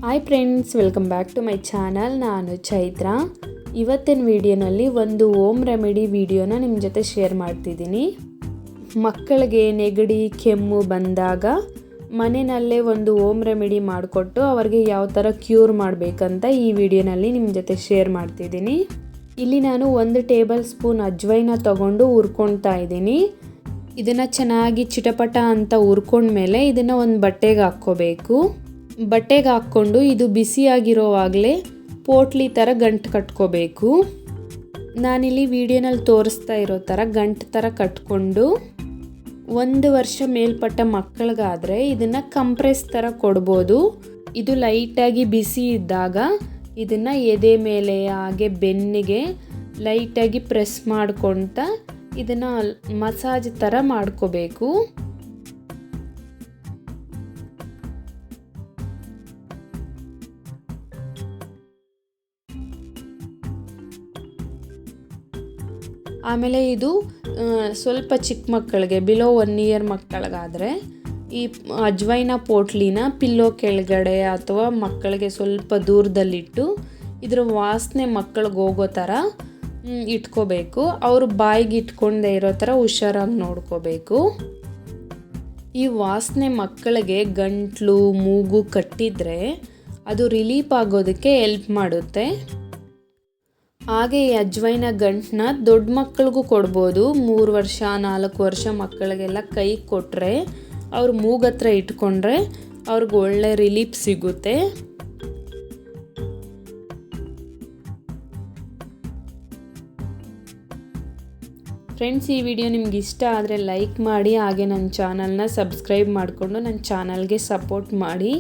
Hi friends, welcome back to my channel. ನಾನು ಚೈತ್ರ. ಇವತ್ತಿನ ವಿಡಿಯೋನಲ್ಲಿ ಒಂದು ಹೋಮ್ ರೆಮಿಡಿ ವಿಡಿಯೋನ ನಿಮ್ಮ ಜೊತೆ ಶೇರ್ ಮಾಡ್ತಿದ್ದೀನಿ. ಮಕ್ಕಳಿಗೆ ನೆಗಡಿ ಕೆಮ್ಮು ಬಂದಾಗ ಮನೆಯಲ್ಲೇ ಒಂದು ಹೋಮ್ ರೆಮಿಡಿ ಮಾಡಿಕೊಟ್ಟು ಅವ್ರಿಗೆ ಯಾವ ಥರ ಕ್ಯೂರ್ ಮಾಡಬೇಕಂತ ಈ ವಿಡಿಯೋನಲ್ಲಿ ನಿಮ್ಮ ಜೊತೆ ಶೇರ್ ಮಾಡ್ತಿದ್ದೀನಿ. ಇಲ್ಲಿ ನಾನು 1 ಟೇಬಲ್ ಸ್ಪೂನ್ ಅಜ್ವೈನ ತೊಗೊಂಡು ಹುರ್ಕೊಳ್ತಾ ಇದ್ದೀನಿ. ಇದನ್ನು ಚೆನ್ನಾಗಿ ಚಿಟಪಟ ಅಂತ ಹುರ್ಕೊಂಡ್ಮೇಲೆ ಇದನ್ನು ಒಂದು ಬಟ್ಟೆಗೆ ಹಾಕ್ಕೋಬೇಕು. ಬಟ್ಟೆಗೆ ಹಾಕ್ಕೊಂಡು ಇದು ಬಿಸಿಯಾಗಿರೋವಾಗಲೇ ಪೋಟ್ಲಿ ಥರ ಗಂಟು ಕಟ್ಕೋಬೇಕು. ನಾನಿಲ್ಲಿ ವಿಡಿಯೋನಲ್ಲಿ ತೋರಿಸ್ತಾ ಇರೋ ಥರ ಗಂಟು ಥರ ಕಟ್ಕೊಂಡು 1 ವರ್ಷ ಮೇಲ್ಪಟ್ಟ ಮಕ್ಕಳಿಗಾದರೆ ಇದನ್ನು ಕಂಪ್ರೆಸ್ ಥರ ಕೊಡ್ಬೋದು. ಇದು ಲೈಟಾಗಿ ಬಿಸಿ ಇದ್ದಾಗ ಇದನ್ನು ಎದೆ ಮೇಲೆ ಹಾಗೆ ಬೆನ್ನಿಗೆ ಲೈಟಾಗಿ ಪ್ರೆಸ್ ಮಾಡ್ಕೊಳ್ತಾ ಇದನ್ನು ಮಸಾಜ್ ಥರ ಮಾಡ್ಕೋಬೇಕು. ಆಮೇಲೆ ಇದು ಸ್ವಲ್ಪ ಚಿಕ್ಕ ಮಕ್ಕಳಿಗೆ ಬಿಲೋ 1 ಇಯರ್ ಮಕ್ಕಳಿಗಾದರೆ ಈ ಅಜ್ವೈನ ಪೋಟ್ಲಿನ ಪಿಲ್ಲೋ ಕೆಳಗಡೆ ಅಥವಾ ಮಕ್ಕಳಿಗೆ ಸ್ವಲ್ಪ ದೂರದಲ್ಲಿಟ್ಟು ಇದರ ವಾಸನೆ ಮಕ್ಕಳಿಗೆ ಹೋಗೋ ಥರ ಇಟ್ಕೋಬೇಕು. ಅವರು ಬಾಯಿಗೆ ಇಟ್ಕೊಂಡೇ ಇರೋ ಥರ ಹುಷಾರಾಗಿ ನೋಡ್ಕೋಬೇಕು. ಈ ವಾಸನೆ ಮಕ್ಕಳಿಗೆ ಗಂಟ್ಲು ಮೂಗು ಕಟ್ಟಿದರೆ ಅದು ರಿಲೀಫ್ ಆಗೋದಕ್ಕೆ ಹೆಲ್ಪ್ ಮಾಡುತ್ತೆ. ಹಾಗೆ ಈ ಅಜ್ವೈನ ಗಂಟನ್ನ ದೊಡ್ಡ ಮಕ್ಕಳಿಗೂ ಕೊಡ್ಬೋದು. 3 ವರ್ಷ 4 ವರ್ಷ ಮಕ್ಕಳಿಗೆಲ್ಲ ಕೈ ಕೊಟ್ಟರೆ ಅವ್ರು ಮೂಗತ್ರ ಇಟ್ಕೊಂಡ್ರೆ ಅವ್ರಿಗೆ ಒಳ್ಳೆ ರಿಲೀಫ್ ಸಿಗುತ್ತೆ. ಫ್ರೆಂಡ್ಸ್, ಈ ವಿಡಿಯೋ ನಿಮ್ಗೆ ಇಷ್ಟ ಆದರೆ ಲೈಕ್ ಮಾಡಿ, ಹಾಗೆ ನನ್ನ ಚಾನಲ್ನ ಸಬ್ಸ್ಕ್ರೈಬ್ ಮಾಡಿಕೊಂಡು ನನ್ನ ಚಾನಲ್ಗೆ ಸಪೋರ್ಟ್ ಮಾಡಿ.